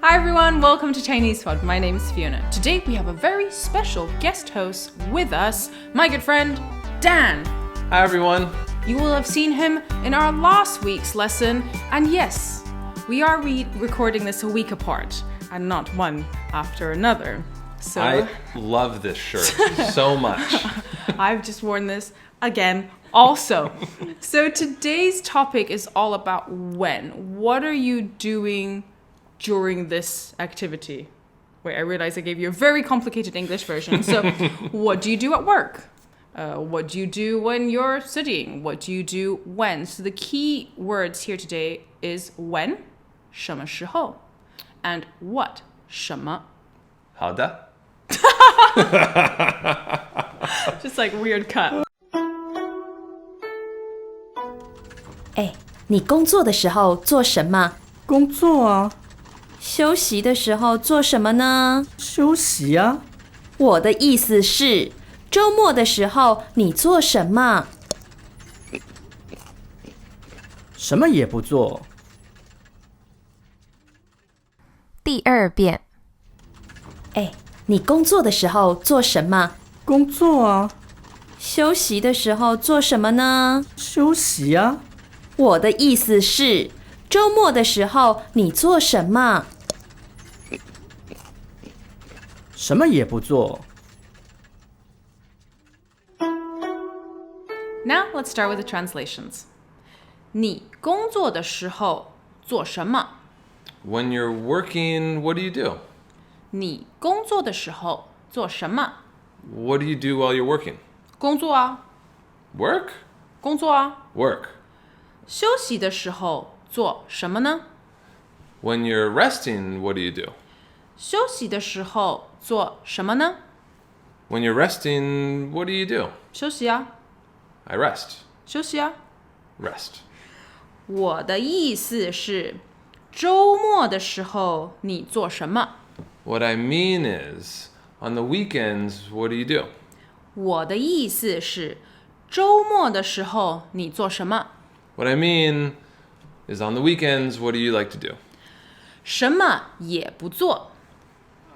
Hi everyone, welcome to ChinesePod. My name is Fiona. Today we have a very special guest host with us, my good friend, Dan. Hi everyone. You will have seen him in our last week's lesson. And yes, we are recording this a week apart and not one after another. So I love this shirt so much. I've just worn this again also. So today's topic is all about when. What are you doing during this activity? Wait, I realized I gave you a very complicated English version. So what do you do at work? What do you do when you're studying? What do you do when? So the key words here today is when, 什么时候, and what, 什么. 好的. Just like weird cut. 哎，你工作的时候做什么？工作啊，休息的时候做什么呢？休息啊。我的意思是，周末的时候你做什么？什么也不做。第二遍，哎，你工作的时候做什么？工作啊，休息的时候做什么呢？休息啊。我的意思是，周末的时候你做什么？什么也不做。Now let's start with the translations. 你工作的时候做什么？ When you're working, what do you do? 你工作的时候做什么？ What do you do while you're working? 工作啊， Work? 工作啊。 Work. 休息的时候做什么呢？ When you're resting, what do you do? 休息的时候做什么呢？ When you're resting, what do you do? 休息啊， I rest. 休息啊。 Rest. 我的意思是，周末的时候你做什么？ What I mean is, on the weekends, what do you do? 我的意思是，周末的时候你做什么？ What I mean is, on the weekends, what do you like to do? 什么也不做，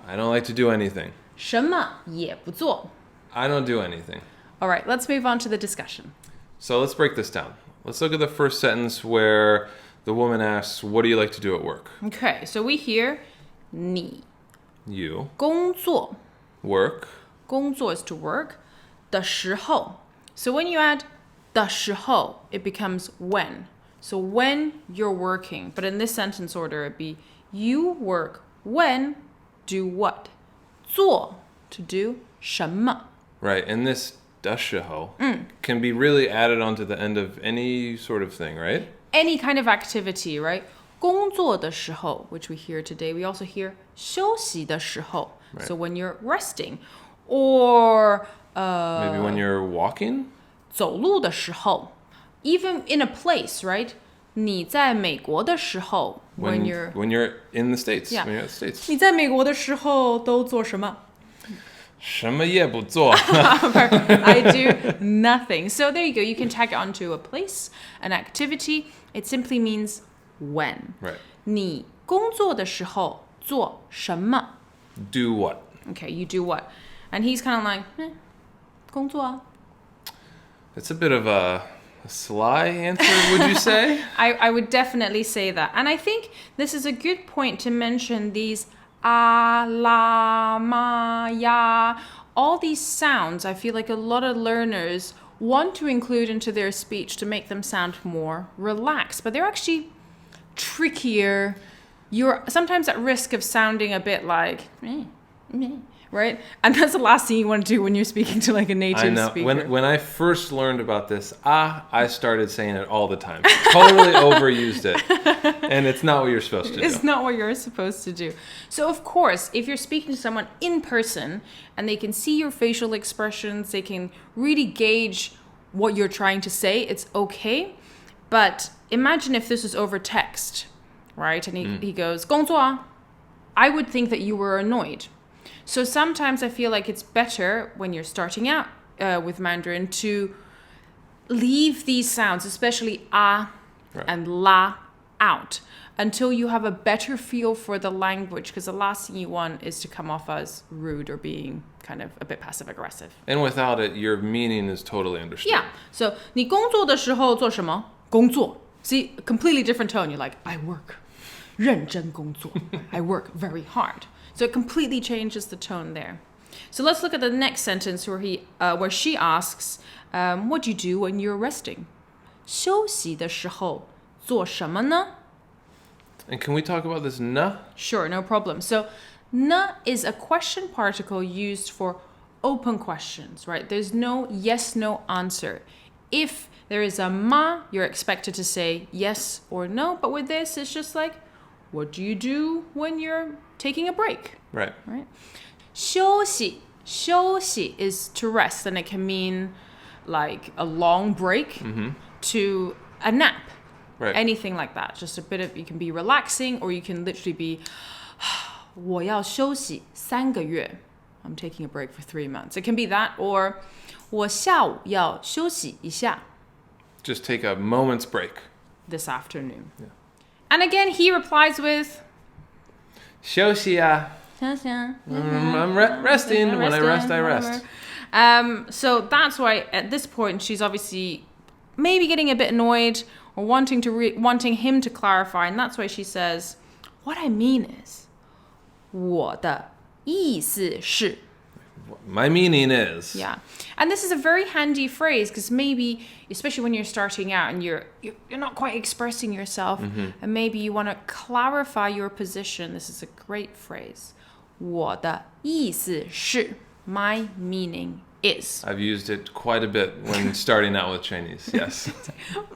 I don't like to do anything. 什么也不做。 I don't do anything. All right, let's move on to the discussion. So let's break this down. Let's look at the first sentence where the woman asks, what do you like to do at work? Okay, so we hear 你 You 工作 work. 工作 is to work 的时候 so when you add 的时候 it becomes when so when you're working but in this sentence order it'd be you work when do what 做 to do 什么 Right, and this dúshū can be really added onto the end of any sort of thing, right? any kind of activity right 工作的时候 which we hear today we also hear 休息的时候 Right. so when you're resting or Maybe when you're walking? 走路的时候 even in a place right 你在美国的时候 when you're when you're in the States. Yeah. When you're in the States. 你在美国的时候都做什么？什么也不做. I do nothing. So there you go. You can tag it onto a place, an activity. It simply means when. Right. 你工作的时候做什么？ Do what? Okay, you do what? And he's kind of like, 工作啊。 It's a bit of a sly answer, would you say? I would definitely say that. And I think this is a good point to mention these la, ma, ya, all these sounds. I feel like a lot of learners want to include into their speech to make them sound more relaxed, but they're actually trickier. You're sometimes at risk of sounding a bit like, right? And that's the last thing you want to do when you're speaking to like a native I know. speaker. When I first learned about this, I started saying it all the time. Totally overused it. And it's not what you're supposed to do. It's not what you're supposed to do. So, of course, if you're speaking to someone in person and they can see your facial expressions, they can really gauge what you're trying to say, it's okay. But imagine if this was over text, right? And he goes, 工作啊. I would think that you were annoyed. So sometimes I feel like it's better when you're starting out with Mandarin to leave these sounds, especially a and la, out. until you have a better feel for the language, because the last thing you want is to come off as rude or being kind of a bit passive aggressive. And without it, your meaning is totally understood. Yeah. So 你工作的时候做什么？工作. See, a completely different tone. You're like, I work. 认真工作. I work very hard. So it completely changes the tone there. So let's look at the next sentence where she asks, what do you do when you're resting? 休息的时候做什么呢? And can we talk about this na? Sure, no problem. So, na is a question particle used for open questions, right? There's no yes, no answer. If there is a ma, you're expected to say yes or no. But with this, it's just like, what do you do when you're taking a break? Right. 休息is to rest, and it can mean like a long break to a nap. Right. Anything like that. Just a bit of, you can be relaxing, or you can literally be 我要休息3个月. I'm taking a break for 3 months. It can be that, or 我下午要休息一下. Just take a moment's break. This afternoon. Yeah. And again, he replies with 休息啊. I'm resting. When I rest, I rest. So that's why at this point she's obviously maybe getting a bit annoyed or wanting him to clarify, and that's why she says, what I mean is 我的意思是. My meaning is. Yeah. And this is a very handy phrase, because maybe, especially when you're starting out and you're not quite expressing yourself, and maybe you want to clarify your position. This is a great phrase. 我的意思是. My meaning is. I've used it quite a bit when starting out with Chinese. Yes.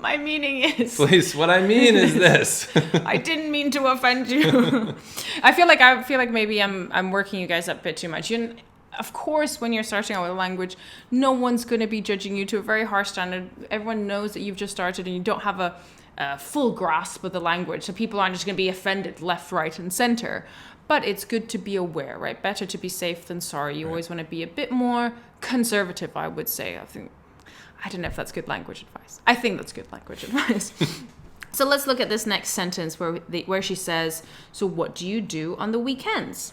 My meaning is. Please, what I mean is this. I didn't mean to offend you. I feel like maybe I'm working you guys up a bit too much. Of course, when you're starting out with a language, no one's going to be judging you to a very harsh standard. Everyone knows that you've just started and you don't have a full grasp of the language. So people aren't just going to be offended left, right, and center. But it's good to be aware, right? Better to be safe than sorry. You always want to be a bit more conservative, I would say. I don't know if that's good language advice. I think that's good language advice. So let's look at this next sentence where she says, so what do you do on the weekends?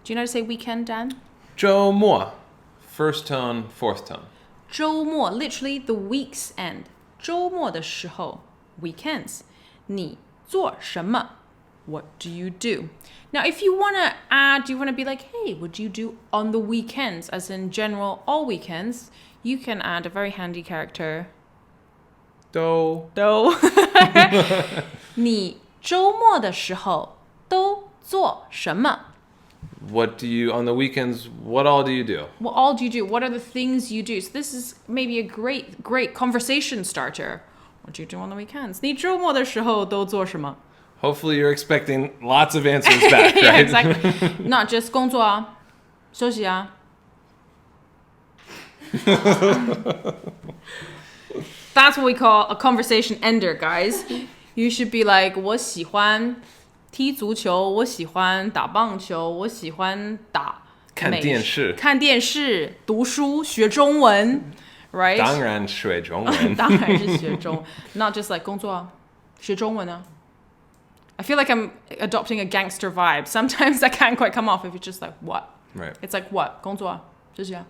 Do you know how to say weekend, Dan? 周末. First tone, fourth tone. 周末, literally the week's end. 周末的时候, weekends. 你做什么? What do you do? Now, if you want to add, you want to be like, hey, what do you do on the weekends? As in general, all weekends, you can add a very handy character. 都. 你周末的时候都做什么? What do you, on the weekends, what all do you do? What all do you do? What are the things you do? So this is maybe a great conversation starter. What do you do on the weekends? 你周末的时候都做什么? Hopefully you're expecting lots of answers back, right? Yeah, exactly. Not just 工作啊,休息啊. That's what we call a conversation ender, guys. You should be like, 我喜欢踢足球,我喜欢打棒球,我喜欢打看电视,看电视,读书,学中文, right? 当然学中文. 当然是学中, not just like 工作啊,学中文啊. I feel like I'm adopting a gangster vibe. Sometimes that can't quite come off if it's just like, what? Right. It's like, what? 工作啊,这些.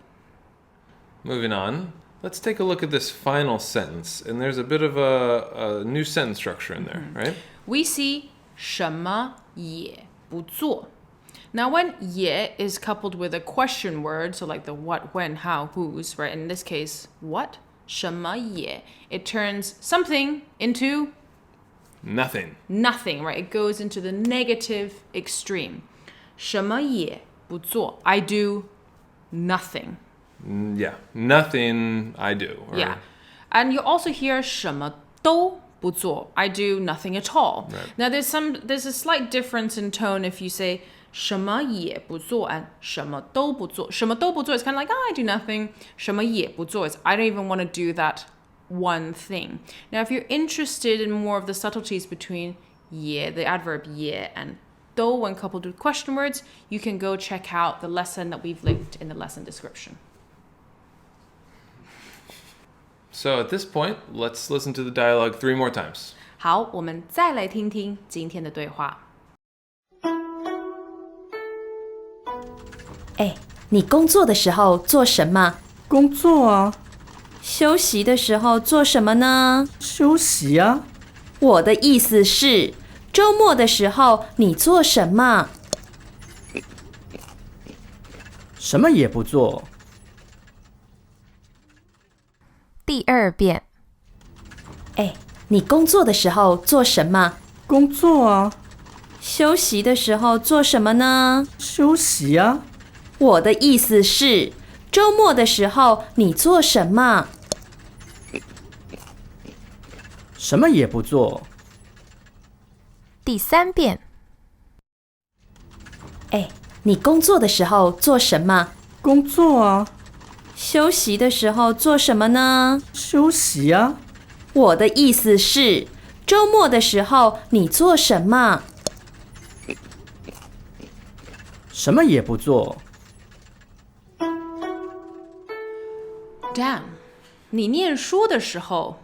Moving on, let's take a look at this final sentence. And there's a bit of a new sentence structure in there, right? We see 什么也不做. Now, when 也 is coupled with a question word, so like the what, when, how, whose, right? In this case, what? 什么也. It turns something into Nothing. Nothing, right? It goes into the negative extreme. 什么也不做. I do nothing. Yeah, nothing I do. Or, Yeah. And you also hear 什么都不做. I do nothing at all. Right. Now there's a slight difference in tone if you say 什么也不做 and 什么都不做. 什么都不做 is kind of like, I do nothing. 什么也不做 is I don't even want to do that one thing. Now, if you're interested in more of the subtleties between 也, the adverb 也, and 都when coupled with question words, you can go check out the lesson that we've linked in the lesson description. So at this point, let's listen to the dialogue 3 more times. 好，我们再来听听今天的对话。哎，你工作的时候做什么？工作啊，休息的时候做什么呢？休息啊，我的意思是，周末的时候你做什么？什么也不做。第二遍，哎，你工作的时候做什么？工作啊，休息的时候做什么呢？休息啊，我的意思是，周末的时候你做什么？什么也不做。第三遍，哎，你工作的时候做什么？工作啊，休息的时候做什么呢？休息啊，我的意思是，周末的时候你做什么？什么也不做。Dan， 你念书的时候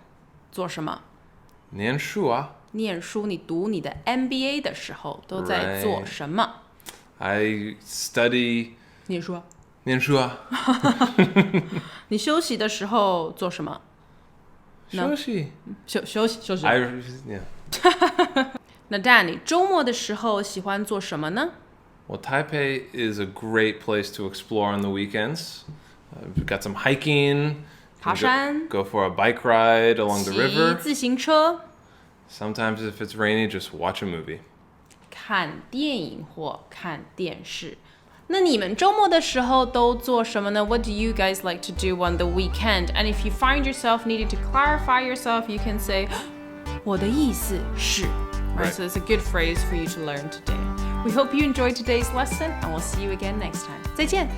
做什么？念书啊。念书，你读你的 MBA 的时候都在做什么？ I study 念书啊。念书啊。你休息的时候做什么？休息。休息。yeah. 那 Dan， 你周末的时候喜欢做什么呢？ Well, Taipei is a great place to explore on the weekends. We've got some hiking. 爬山 Go for a bike ride along the 骑 river. 自行车 Sometimes if it's rainy, just watch a movie. 看电影或看电视。那你们周末的时候都做什么呢？ What do you guys like to do on the weekend? And if you find yourself needing to clarify yourself, you can say 我的意思是 Right, so it's a good phrase for you to learn today. We hope you enjoyed today's lesson and we'll see you again next time. 再见